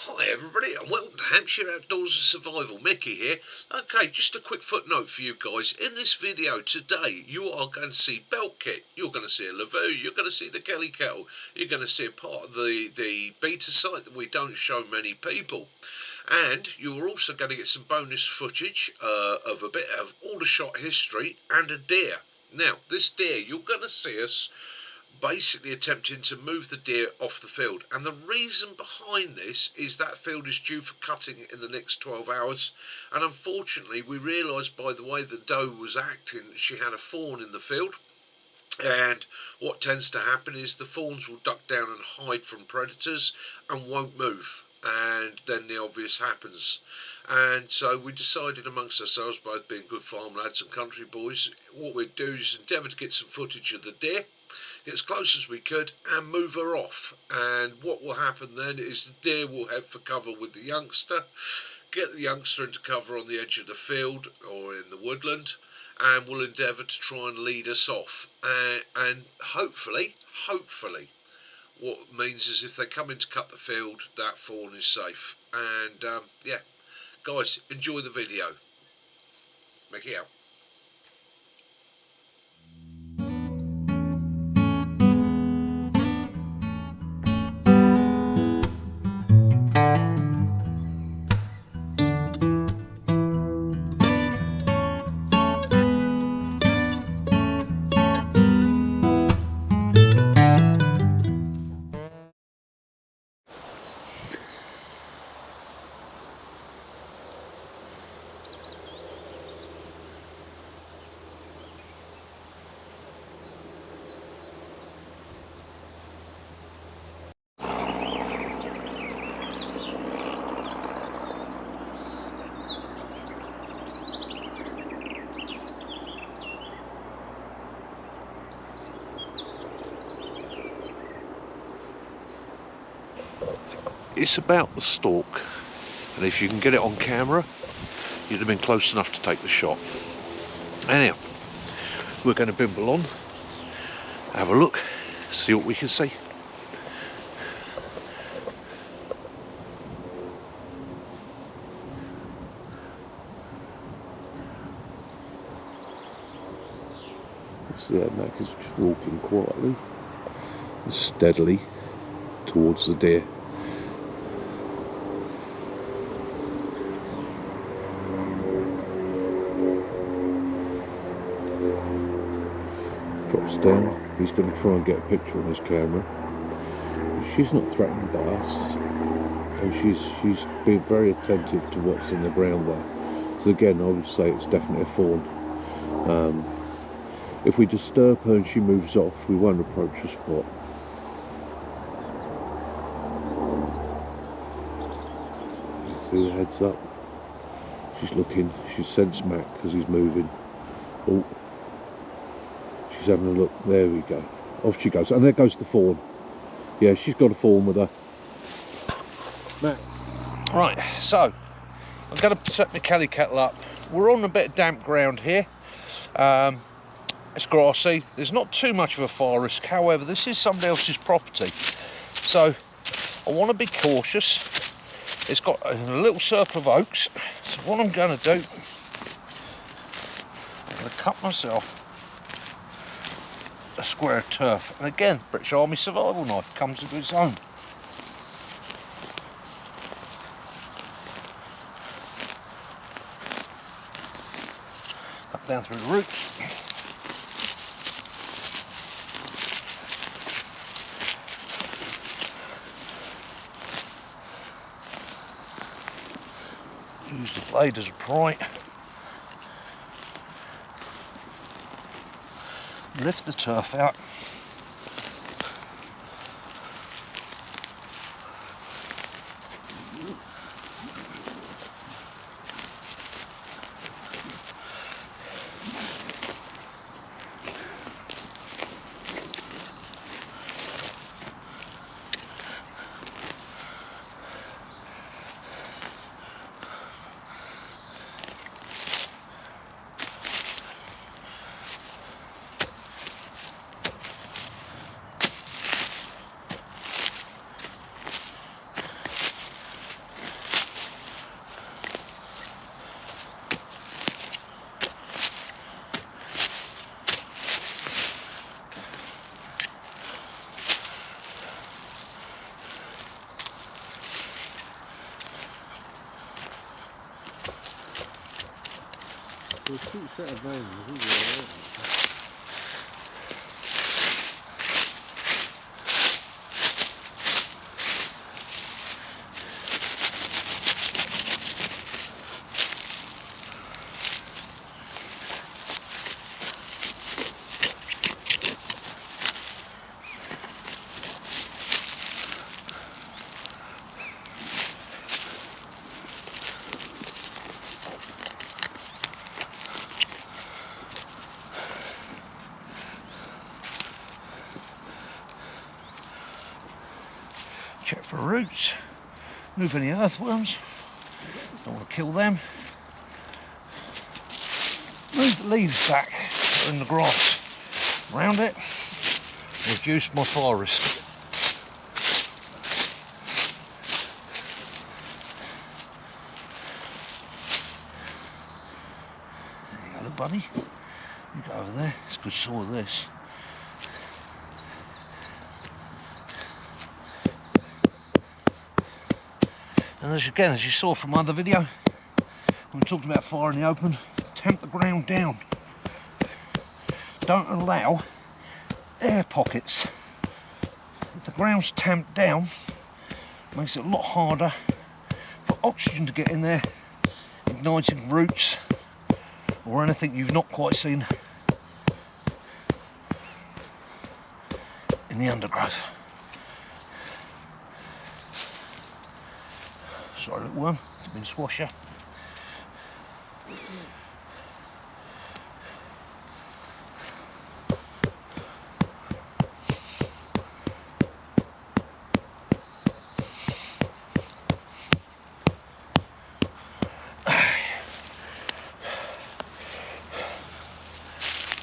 Hi everybody and welcome to Hampshire Outdoors and Survival. Mickey here. Okay, just a quick footnote for you guys. In this video today you are going to see belt kit, you're going to see a Lavvu, you're going to see the Kelly kettle, you're going to see a part of the beta site that we don't show many people. And you're also going to get some bonus footage of a bit of Aldershot history and a deer. Now this deer, you're going to see us basically attempting to move the deer off the field, and the reason behind this is that field is due for cutting in the next 12 hours, and unfortunately we realised by the way the doe was acting she had a fawn in the field, and what tends to happen is the fawns will duck down and hide from predators and won't move, and then the obvious happens. And so we decided amongst ourselves, both being good farm lads and country boys, what we'd do is endeavour to get some footage of the deer, get as close as we could and move her off. And what will happen then is the deer will head for cover with the youngster, get the youngster into cover on the edge of the field or in the woodland, and will endeavour to try and lead us off. And hopefully what it means is if they come in to cut the field, that fawn is safe. And yeah, guys, enjoy the video. Mickey out. It's about the stalk, and if you can get it on camera you'd have been close enough to take the shot. Anyhow, we're going to bimble on, have a look, see what we can see. See how Mac is just walking quietly and steadily towards the deer. Drops down, he's going to try and get a picture on his camera. She's not threatened by us, and she's been very attentive to what's in the ground there. So again, I would say it's definitely a fawn. If we disturb her and she moves off, we won't approach the spot. You see the heads up. She's looking, she's sensed Mac because he's moving. Oh, she's having a look. There we go. Off she goes. And there goes the fawn. Yeah, she's got a fawn with her. Mac. Right, so I'm going to set my Kelly kettle up. We're on a bit of damp ground here. It's grassy, there's not too much of a fire risk, however this is somebody else's property, so I want to be cautious. It's got a little circle of oaks, so what I'm going to do, I'm going to cut myself a square of turf, and again, British Army survival knife comes into its own. Cut down through the roots. Use the blade as a pry. Lift the turf out. a cute set of animals, isn't it? Check for roots, move any earthworms, don't want to kill them. Move the leaves back that are in the grass around it, reduce my fire risk. There you go, little buddy, you go over there, it's a good saw this. And as you saw from my other video, when we talked about fire in the open, tamp the ground down. Don't allow air pockets. If the ground's tamped down, it makes it a lot harder for oxygen to get in there, igniting roots or anything you've not quite seen in the undergrowth. Sorry, little worm, it's been a squasher.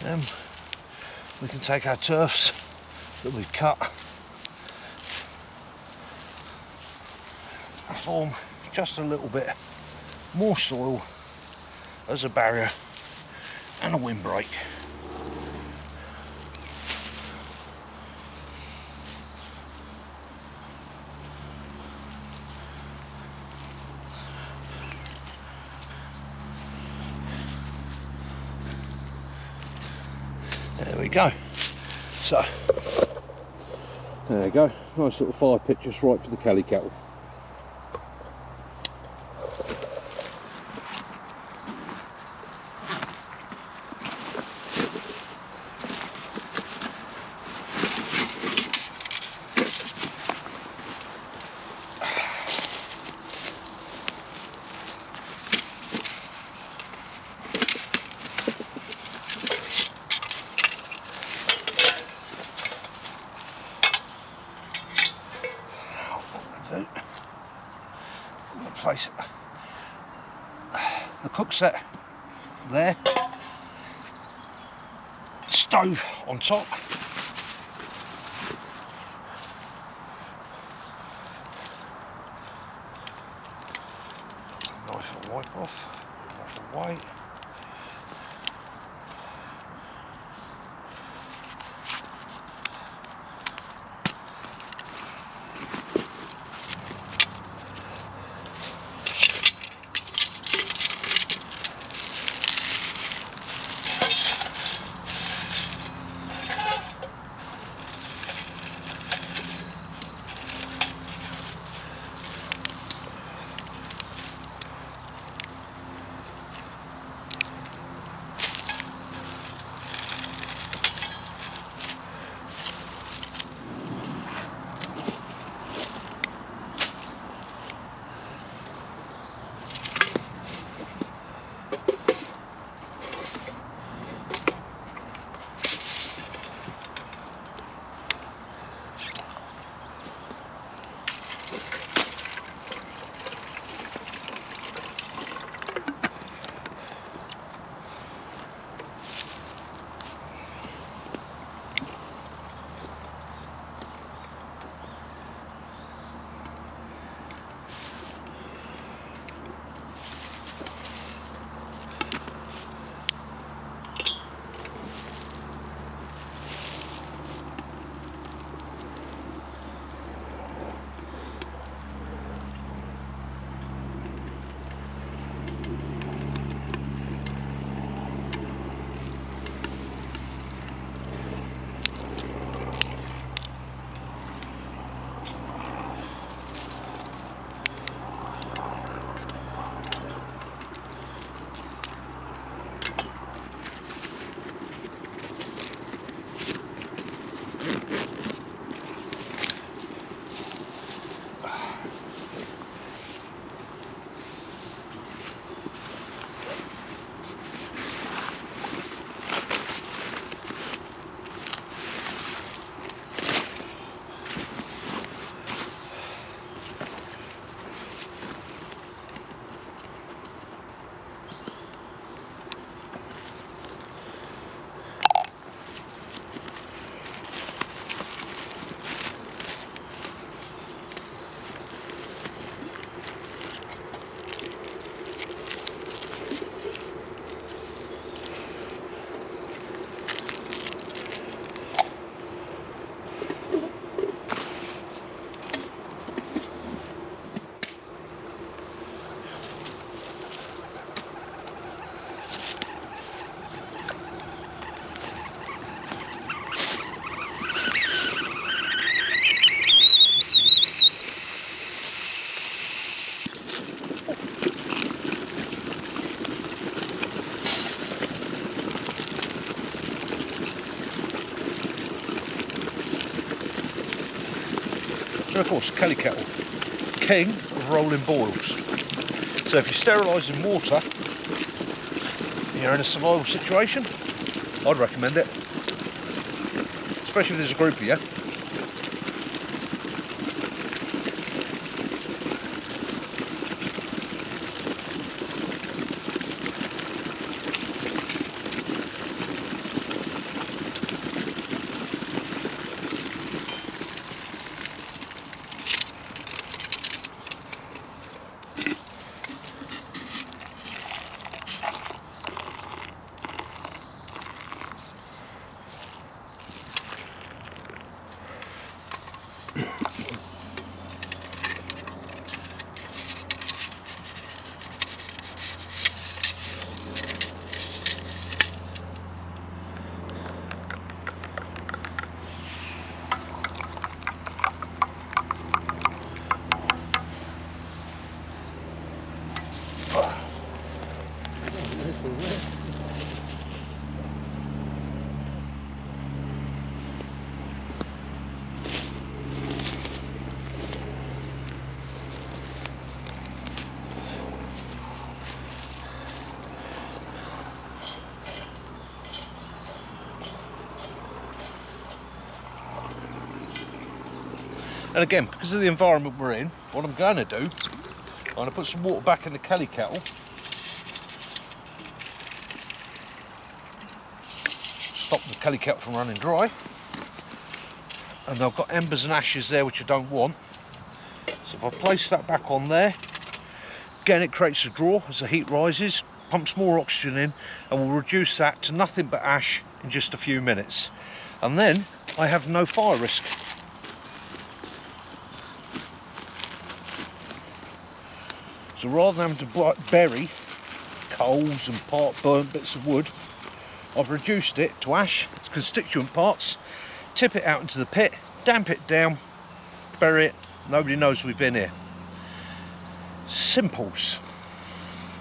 Then we can take our turfs that we've cut, form just a little bit more soil as a barrier and a windbreak. There we go. So there you go, nice little fire pit just right for the Kelly kettle. Place the cook set there, stove on top, knife and wipe off, knife and white. And of course, Kelly kettle, king of rolling boils. So if you're sterilising water, you're in a survival situation, I'd recommend it. Especially if there's a group of you. And again, because of the environment we're in, what I'm going to do, I'm going to put some water back in the Kelly kettle. Stop the Kelly kettle from running dry. And I've got embers and ashes there which I don't want. So if I place that back on there, again it creates a draw as the heat rises, pumps more oxygen in, and will reduce that to nothing but ash in just a few minutes. And then I have no fire risk. So rather than having to bury coals and burnt bits of wood, I've reduced it to ash, its constituent parts, tip it out into the pit, damp it down, bury it, nobody knows we've been here. Simples.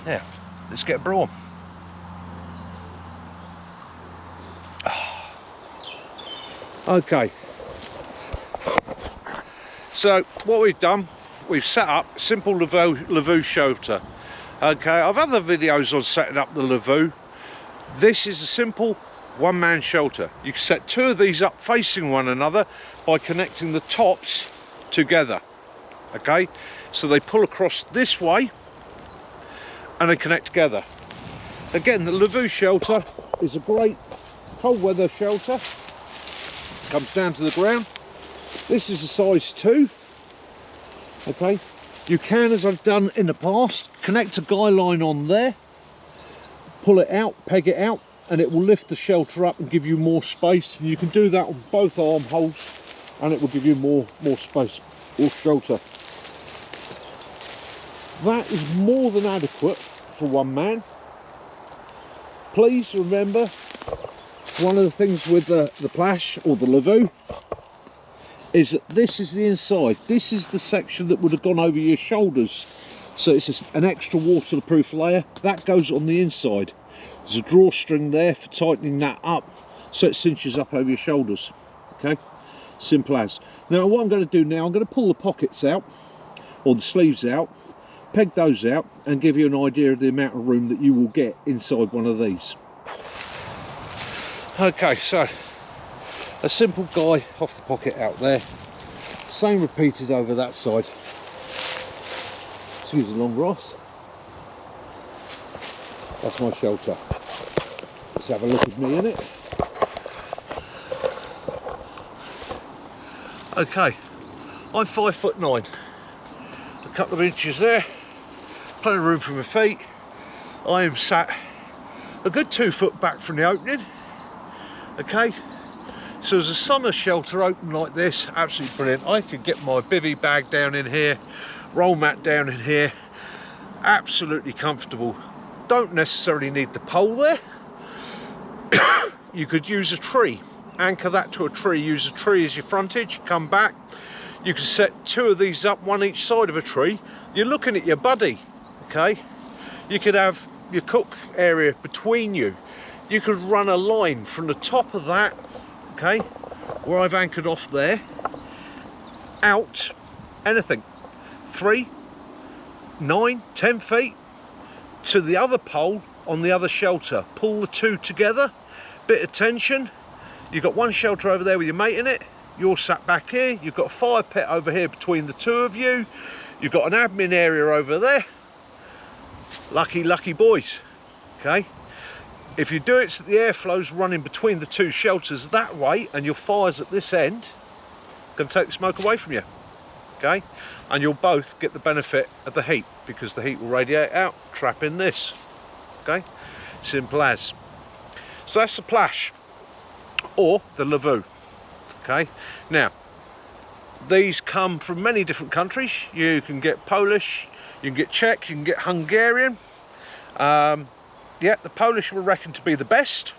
Yeah, let's get a brew on. Okay. So what we've done, we've set up a simple Lavvu shelter. Okay, I've had other videos on setting up the Lavvu. This is a simple one-man shelter. You can set two of these up facing one another by connecting the tops together. Okay, so they pull across this way and they connect together. Again, the Lavvu shelter is a great cold weather shelter. Comes down to the ground. This is a size 2. Okay, you can, as I've done in the past, connect a guy line on there, pull it out, peg it out, and it will lift the shelter up and give you more space. And you can do that on both armholes and it will give you more space or shelter. That is more than adequate for one man. Please remember, one of the things with the plash or the Lavvu is that this is the inside. This is the section that would have gone over your shoulders. So it's just an extra waterproof layer. That goes on the inside. There's a drawstring there for tightening that up so it cinches up over your shoulders. Okay, simple as. Now what I'm going to do now, I'm going to pull the pockets out, or the sleeves out, peg those out, and give you an idea of the amount of room that you will get inside one of these. Okay, so a simple guy off the pocket out there, same repeated over that side. Excuse the long grass. That's my shelter. Let's have a look at me in it. Okay, I'm 5'9". A couple of inches there, plenty of room for my feet. I am sat a good 2 foot back from the opening. Okay, so as a summer shelter open like this, absolutely brilliant. I could get my bivvy bag down in here, roll mat down in here, absolutely comfortable. Don't necessarily need the pole there. You could use a tree, anchor that to a tree, use a tree as your frontage, come back. You can set 2 of these up, one each side of a tree. You're looking at your buddy, okay? You could have your cook area between you. You could run a line from the top of that, okay, where I've anchored off there, out anything, 3, 9, 10 feet to the other pole on the other shelter. Pull the two together, bit of tension. You've got one shelter over there with your mate in it, you're sat back here, you've got a fire pit over here between the two of you, you've got an admin area over there. Lucky, lucky boys, okay? If you do it so the airflow's running between the two shelters that way and your fire's at this end, going to take the smoke away from you, okay? And you'll both get the benefit of the heat because the heat will radiate out, trap in this, okay? Simple as. So that's the plash or the Lavvu, okay? Now, these come from many different countries. You can get Polish, you can get Czech, you can get Hungarian. Yeah, the Polish were reckoned to be the best,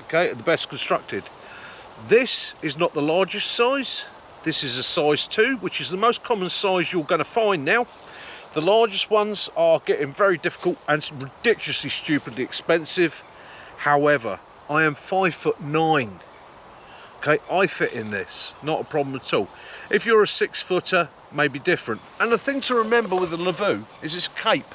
okay, the best constructed. This is not the largest size. This is a size 2, which is the most common size you're going to find now. The largest ones are getting very difficult and ridiculously stupidly expensive. However, I am 5'9". Okay, I fit in this, not a problem at all. If you're a 6-footer, maybe different. And the thing to remember with the Lavvu is it's a cape.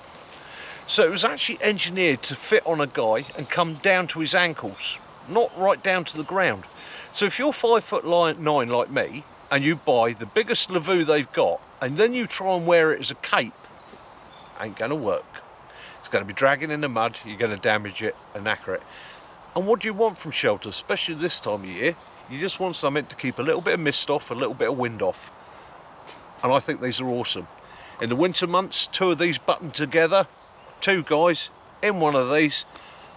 So it was actually engineered to fit on a guy and come down to his ankles, not right down to the ground. So if you're 5'9" like me, and you buy the biggest Lavvu they've got, and then you try and wear it as a cape, ain't gonna work. It's gonna be dragging in the mud, you're gonna damage it and knacker it. And what do you want from shelters, especially this time of year? You just want something to keep a little bit of mist off, a little bit of wind off. And I think these are awesome. In the winter months, 2 of these buttoned together, 2 guys in one of these,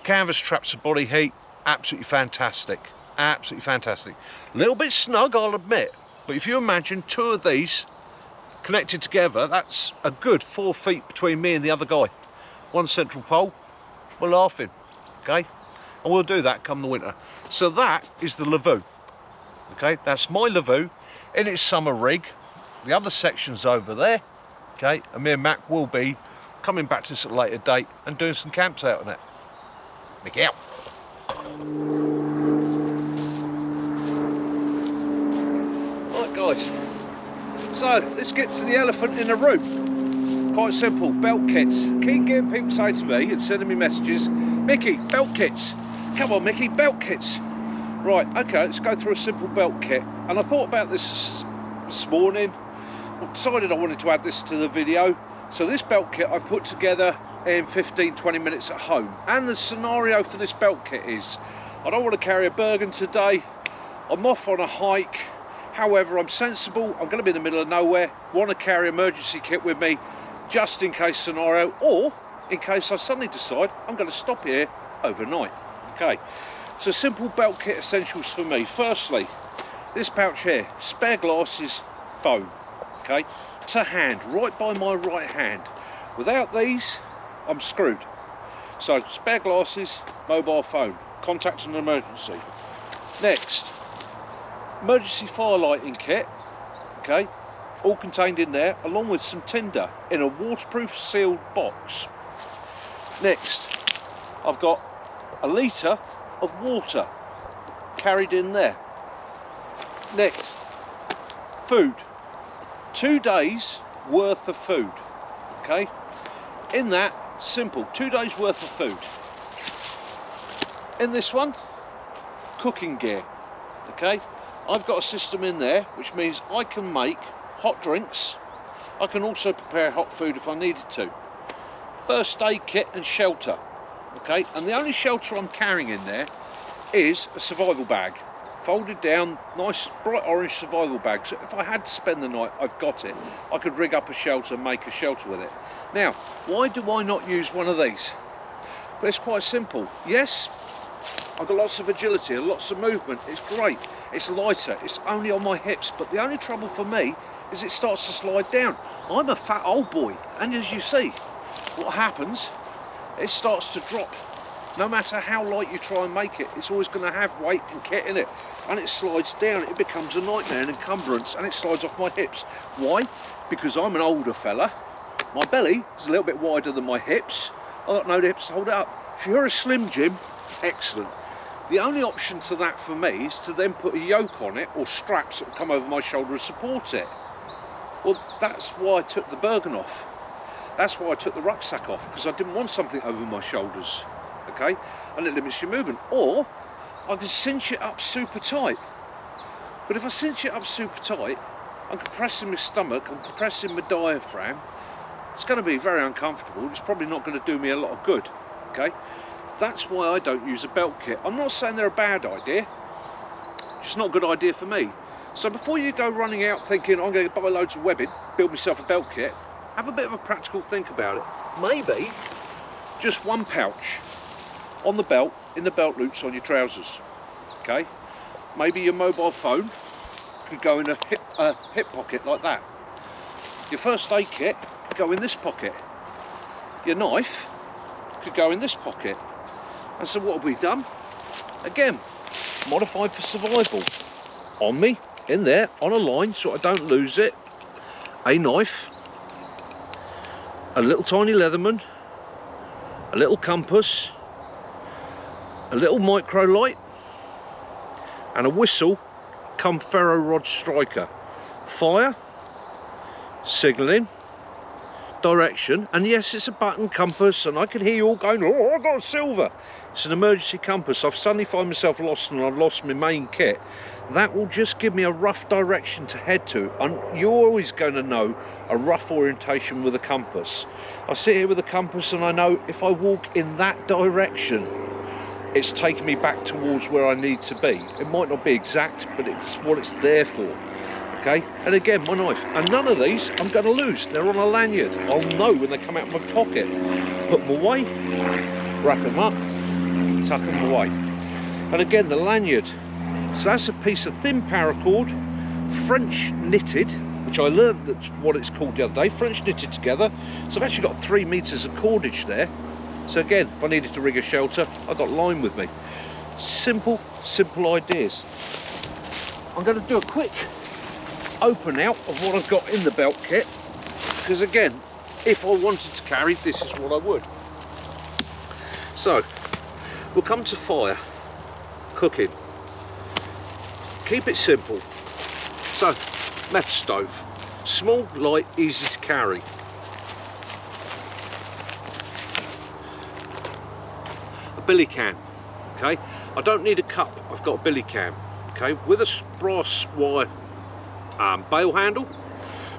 canvas traps the body heat, absolutely fantastic, absolutely fantastic. A little bit snug, I'll admit, but if you imagine 2 of these connected together, that's a good 4 feet between me and the other guy. One central pole, we're laughing, okay? And we'll do that come the winter. So that is the Lavvu, okay? That's my Lavvu in its summer rig. The other section's over there, okay? And me and Mac will be coming back to this at a later date and doing some camps out on it. Mickey out. Right guys, so let's get to the elephant in the room. Quite simple, belt kits. Keep getting people say to me and sending me messages, Mickey, belt kits. Come on Mickey, belt kits. Right, okay, let's go through a simple belt kit. And I thought about this morning. I decided I wanted to add this to the video. So this belt kit I've put together in 15-20 minutes at home. And the scenario for this belt kit is, I don't want to carry a Bergen today. I'm off on a hike. However, I'm sensible. I'm going to be in the middle of nowhere. Want to carry emergency kit with me just in case scenario, or in case I suddenly decide I'm going to stop here overnight. Okay, so simple belt kit essentials for me. Firstly, this pouch here, spare glasses, foam. Okay, to hand, right by my right hand. Without these, I'm screwed. So spare glasses, mobile phone, contact an emergency. Next, emergency fire lighting kit, okay, all contained in there, along with some tinder in a waterproof sealed box. Next, I've got a litre of water carried in there. Next, food. 2 days worth of food, okay? In that, simple, 2 days worth of food. In this one, cooking gear, okay? I've got a system in there, which means I can make hot drinks. I can also prepare hot food if I needed to. First aid kit and shelter, okay? And the only shelter I'm carrying in there is a survival bag. Folded down, nice bright orange survival bag. So if I had to spend the night, I've got it. I could rig up a shelter, make a shelter with it. Now, why do I not use one of these? Well, it's quite simple. Yes, I've got lots of agility and lots of movement. It's great. It's lighter. It's only on my hips. But the only trouble for me is it starts to slide down. I'm a fat old boy. And as you see, what happens, it starts to drop. No matter how light you try and make it, it's always going to have weight and kit in it. And it slides down, it becomes a nightmare and encumbrance, and it slides off my hips. Why? Because I'm an older fella. My belly is a little bit wider than my hips. I've got no hips to hold it up. If you're a Slim Jim, excellent. The only option to that for me is to then put a yoke on it, or straps that will come over my shoulder and support it. Well, that's why I took the Bergen off. That's why I took the rucksack off, because I didn't want something over my shoulders, okay? And it limits your movement. Or I can cinch it up super tight. But if I cinch it up super tight, I'm compressing my stomach, I'm compressing my diaphragm. It's going to be very uncomfortable. It's probably not going to do me a lot of good, okay? That's why I don't use a belt kit. I'm not saying they're a bad idea. It's not a good idea for me. So before you go running out thinking, I'm going to buy loads of webbing, build myself a belt kit, have a bit of a practical think about it. Maybe just one pouch on the belt, in the belt loops on your trousers, okay? Maybe your mobile phone could go in a hip pocket like that. Your first aid kit could go in this pocket. Your knife could go in this pocket. And so what have we done? Again, modified for survival. On me, in there, on a line so I don't lose it, a knife, a little tiny Leatherman, a little compass, a little micro light, and a whistle come ferro rod striker. Fire, signalling, direction, and yes, it's a button compass, and I can hear you all going, oh, I've got a silver. It's an emergency compass. I've suddenly find myself lost and I've lost my main kit. That will just give me a rough direction to head to, and you're always going to know a rough orientation with a compass. I sit here with a compass and I know if I walk in that direction, it's taking me back towards where I need to be. It might not be exact, but it's what it's there for. Okay, and again, my knife. And none of these I'm going to lose. They're on a lanyard. I'll know when they come out of my pocket. Put them away, wrap them up, tuck them away. And again, the lanyard. So that's a piece of thin paracord, French knitted, which I learned that's what it's called the other day, French knitted together. So I've actually got 3 meters of cordage there. So again, if I needed to rig a shelter, I've got line with me. Simple ideas. I'm going to do a quick open out of what I've got in the belt kit, because again, if I wanted to carry, this is what I would. So, we'll come to fire, cooking. Keep it simple. So, meth stove. Small, light, easy to carry. A billy can, okay? I don't need a cup, I've got a billy can, okay? With a brass wire bail handle,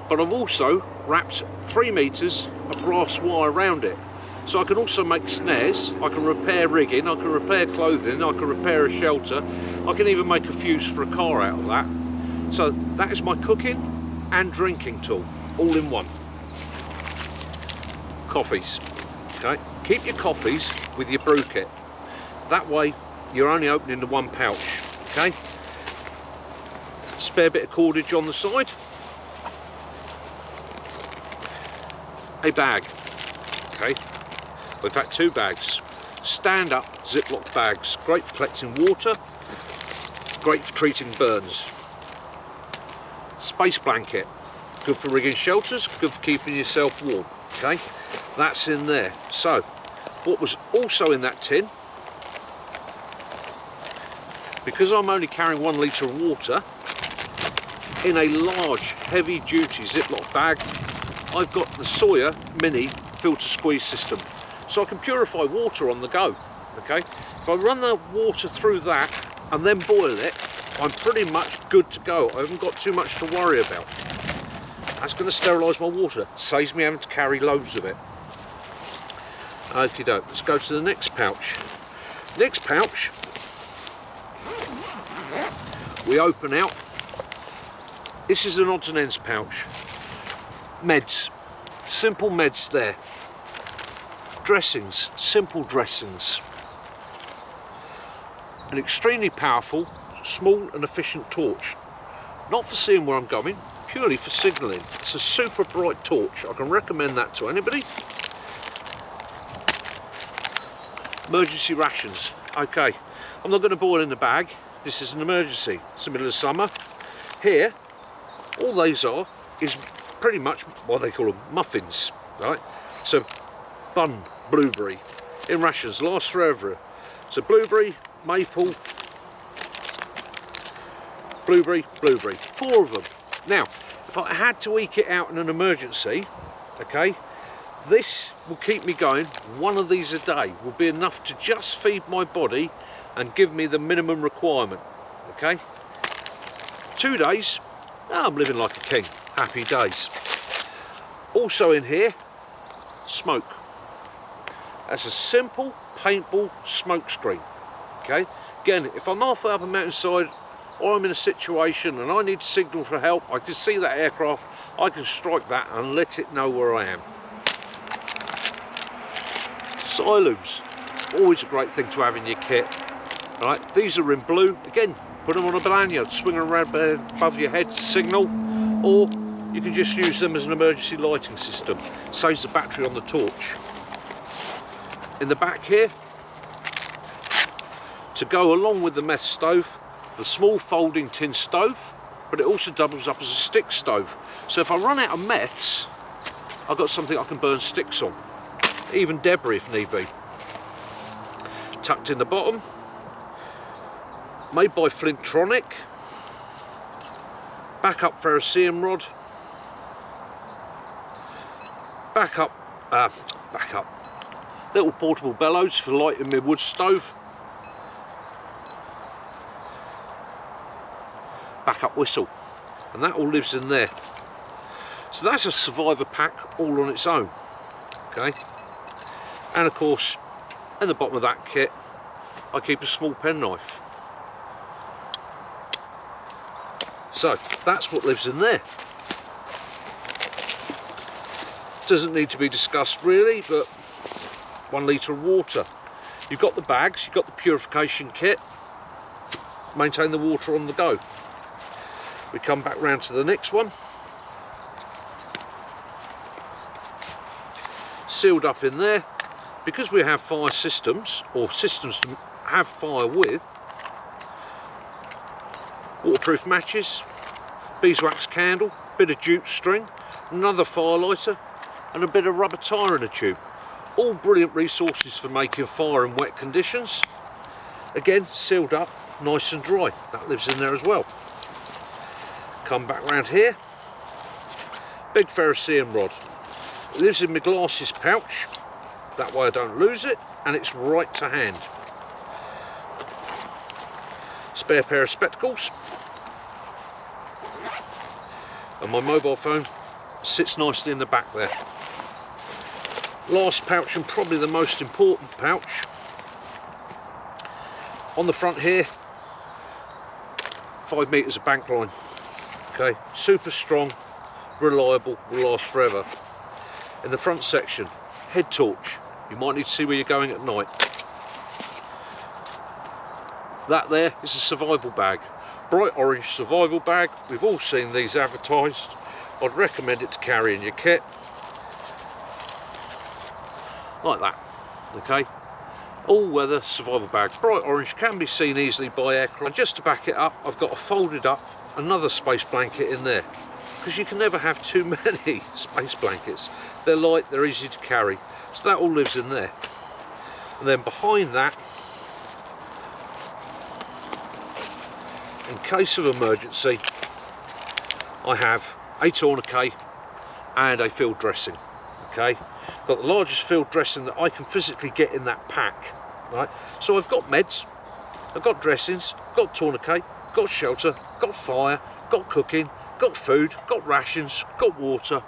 but I've also wrapped 3 meters of brass wire around it. So I can also make snares, I can repair rigging, I can repair clothing, I can repair a shelter, I can even make a fuse for a car out of that. So that is my cooking and drinking tool, all in one. Coffees, okay? Keep your coffees with your brew kit. That way you're only opening the one pouch, okay? Spare bit of cordage on the side. A bag, okay? In fact, 2 bags. Stand up Ziploc bags. Great for collecting water, great for treating burns. Space blanket. Good for rigging shelters, good for keeping yourself warm, okay? That's in there. So, what was also in that tin, because I'm only carrying 1 litre of water, in a large, heavy-duty Ziploc bag, I've got the Sawyer Mini filter squeeze system. So I can purify water on the go, okay? If I run the water through that and then boil it, I'm pretty much good to go. I haven't got too much to worry about. That's going to sterilise my water. Saves me having to carry loads of it. Okie doke, let's go to the next pouch. Next pouch, we open out. This is an odds and ends pouch. Meds, simple meds there. Dressings, simple dressings. An extremely powerful, small and efficient torch. Not for seeing where I'm going, purely for signalling. It's a super bright torch. I can recommend that to anybody. Emergency rations. Okay, I'm not going to boil in the bag. This is an emergency. It's the middle of summer. Here, all these are is pretty much what they call them, muffins, right? So bun, blueberry in rations, last forever. So blueberry, maple, blueberry, 4 of them. Now, if if I had to eke it out in an emergency, okay, this will keep me going. One of these a day will be enough to just feed my body and give me the minimum requirement, okay. 2 days, I'm living like a king, happy days. Also in here, smoke. That's a simple paintball smoke screen, okay. Again, if I'm halfway up a mountainside or I'm in a situation and I need to signal for help, I can see that aircraft, I can strike that and let it know where I am. Silooms, always a great thing to have in your kit. Right, these are in blue. Again, put them on a lanyard, swing them around above your head to signal, or you can just use them as an emergency lighting system. Saves the battery on the torch. In the back here, to go along with the meth stove, the small folding tin stove, but it also doubles up as a stick stove. So if I run out of meths, I've got something I can burn sticks on, even debris if need be. Tucked in the bottom, made by Flintronic, backup ferrocerium rod, backup, little portable bellows for lighting my wood stove, backup whistle, and that all lives in there. So that's a survivor pack all on its own, okay. And of course, in the bottom of that kit, I keep a small penknife. So that's what lives in there. Doesn't need to be discussed really, but 1 litre of water. You've got the bags, you've got the purification kit, maintain the water on the go. We come back round to the next one. Sealed up in there. Because we have fire systems, or systems to have fire with, waterproof matches, beeswax candle, bit of jute string, another fire lighter, and a bit of rubber tyre in a tube. All brilliant resources for making fire in wet conditions. Again, sealed up, nice and dry. That lives in there as well. Come back round here. Big ferrocerium rod. It lives in my glasses pouch. That way I don't lose it, and it's right to hand. Spare pair of spectacles. And my mobile phone sits nicely in the back there. Last pouch, and probably the most important pouch, on the front here, 5 metres of bank line. Okay, super strong, reliable, will last forever. In the front section, head torch. You might need to see where you're going at night. That there is a survival bag. Bright orange survival bag. We've all seen these advertised. I'd recommend it to carry in your kit. Like that, okay? All-weather survival bag. Bright orange, can be seen easily by aircraft. And just to back it up, I've got a folded up another space blanket in there, because you can never have too many space blankets. They're light, they're easy to carry. So that all lives in there. And then behind that, in case of emergency, I have a tourniquet and a field dressing. Okay, got the largest field dressing that I can physically get in that pack. Right, so I've got meds, I've got dressings, got tourniquet, got shelter, got fire, got cooking, got food, got rations, got water.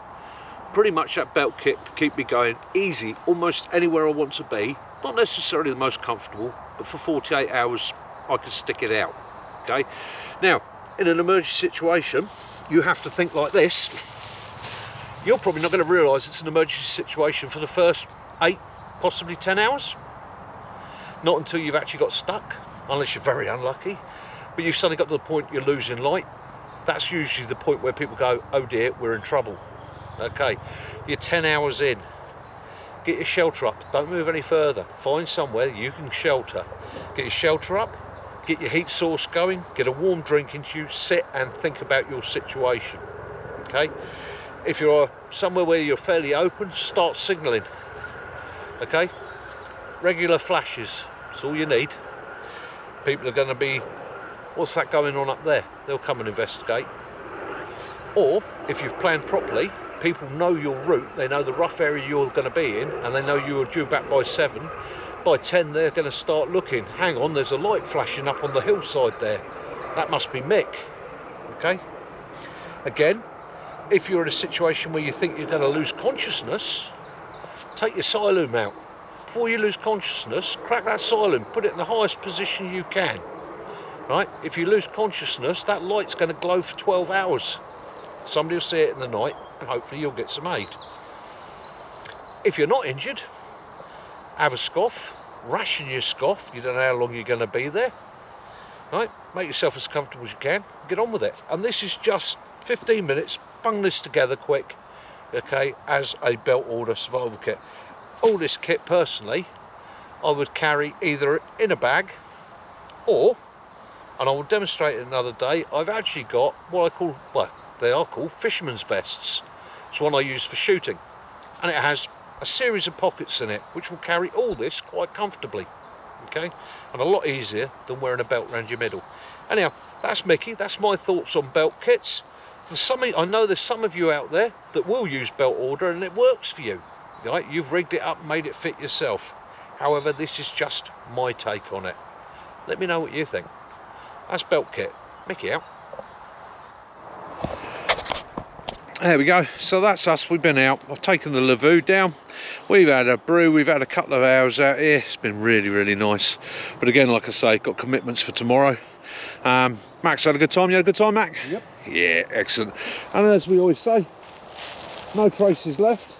Pretty much that belt kit can keep me going easy almost anywhere I want to be. Not necessarily the most comfortable, but for 48 hours I can stick it out. Okay, now in an emergency situation you have to think like this. You're probably not going to realise it's an emergency situation for the first 8, possibly 10 hours. Not until you've actually got stuck, unless you're very unlucky. But you've suddenly got to the point you're losing light. That's usually the point where people go, oh dear, we're in trouble. Okay, you're 10 hours in. Get your shelter up, don't move any further. Find somewhere you can shelter. Get your shelter up, get your heat source going, get a warm drink into you, sit and think about your situation. Okay, if you're somewhere where you're fairly open, start signalling. Okay, regular flashes, that's all you need. People are going to be, what's that going on up there? They'll come and investigate. Or if you've planned properly, people know your route, they know the rough area you're going to be in, and they know you are due back by 7. By 10 they're going to start looking. Hang on, there's a light flashing up on the hillside there. That must be Mick. Okay? Again, if you're in a situation where you think you're going to lose consciousness, take your siloom out. Before you lose consciousness, crack that siloom, put it in the highest position you can. Right? If you lose consciousness, that light's going to glow for 12 hours. Somebody will see it in the night, and hopefully you'll get some aid. If you're not injured, have a scoff, ration your scoff. You don't know how long you're going to be there. Right? Make yourself as comfortable as you can. Get on with it. And this is just 15 minutes. Bung this together quick, okay, as a belt order survival kit. All this kit, personally, I would carry either in a bag or, and I will demonstrate it another day, I've actually got what I call, well, they are called fisherman's vests. It's one I use for shooting, and it has a series of pockets in it which will carry all this quite comfortably, okay, and a lot easier than wearing a belt around your middle. Anyhow, that's Mickey. That's my thoughts on belt kits. For some, I know there's some of you out there that will use belt order and it works for you, right? You've rigged it up, made it fit yourself. However, this is just my take on it. Let me know what you think. That's belt kit. Mickey out. There we go. So that's us. We've been out. I've taken the Lavvu down. We've had a brew. We've had a couple of hours out here. It's been really, really nice. But again, like I say, got commitments for tomorrow. Max had a good time. You had a good time, Mac? Yep. Yeah, excellent. And as we always say, no traces left.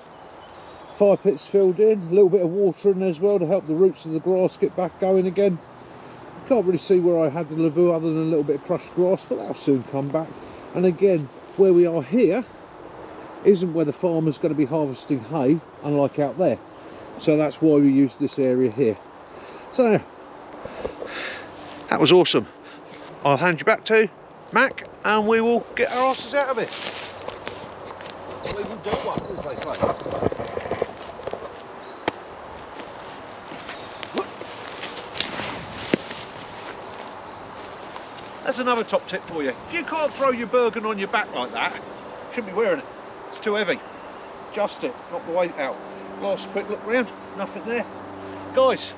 Fire pits filled in, a little bit of water in there as well to help the roots of the grass get back going again. Can't really see where I had the Lavvu other than a little bit of crushed grass, but that'll soon come back. And again, where we are here isn't where the farmer's going to be harvesting hay, unlike out there. So that's why we use this area here. So that was awesome. I'll hand you back to Mac and we will get our asses out of it. We will do what, as they say. That's another top tip for you. If you can't throw your Bergen on your back like that, you shouldn't be wearing it. It's too heavy. Adjust it, knock the weight out. Last quick look round, nothing there. Guys,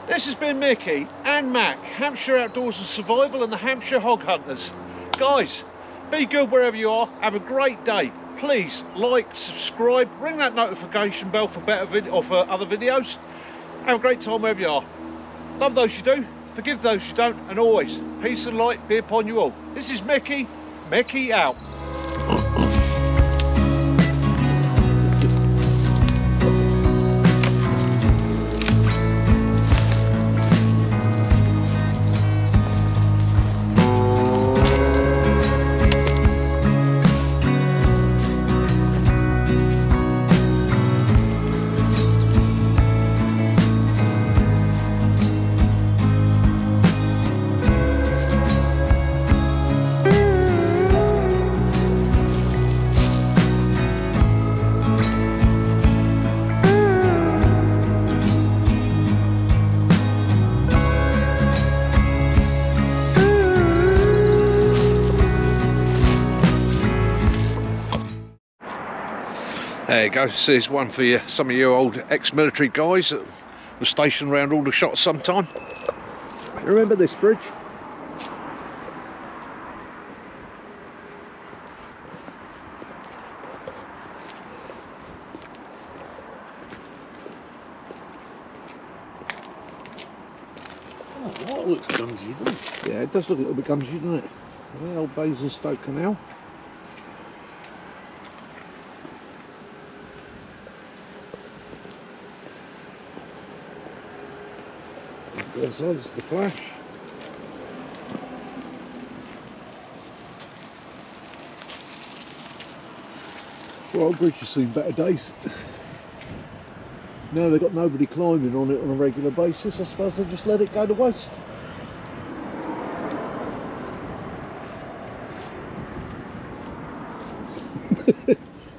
this has been Mickey and Mac, Hampshire Outdoors and Survival and the Hampshire Hog Hunters. Guys, be good wherever you are. Have a great day. Please like, subscribe, ring that notification bell for better for other videos. Have a great time wherever you are. Love those you do, forgive those you don't, and always peace and light be upon you all. This is Mickey. Mickey out. There you go, so here's one for you, some of you old ex-military guys that were stationed around all the shots sometime. Remember this bridge? Oh, that looks gungy, doesn't it? Yeah, it does look a little bit gungy, doesn't it? The old Basingstoke Canal. There's the flash. Well, old bridge has seen better days. Now they've got nobody climbing on it on a regular basis. I suppose they just let it go to waste.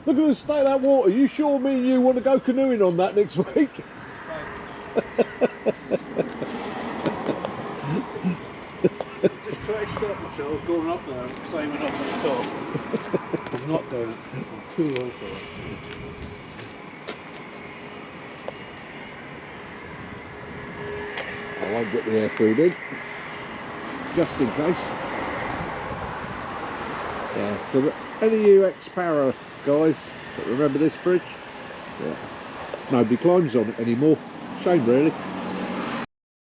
Look at the state of that water. You sure me and you want to go canoeing on that next week? Just I stopped myself going up there and climbing up on the top. I'm not doing it. I'm too low for it. I won't get the air food in, just in case. Yeah, so that any of you ex-para guys that remember this bridge, yeah, nobody climbs on it anymore. Shame really.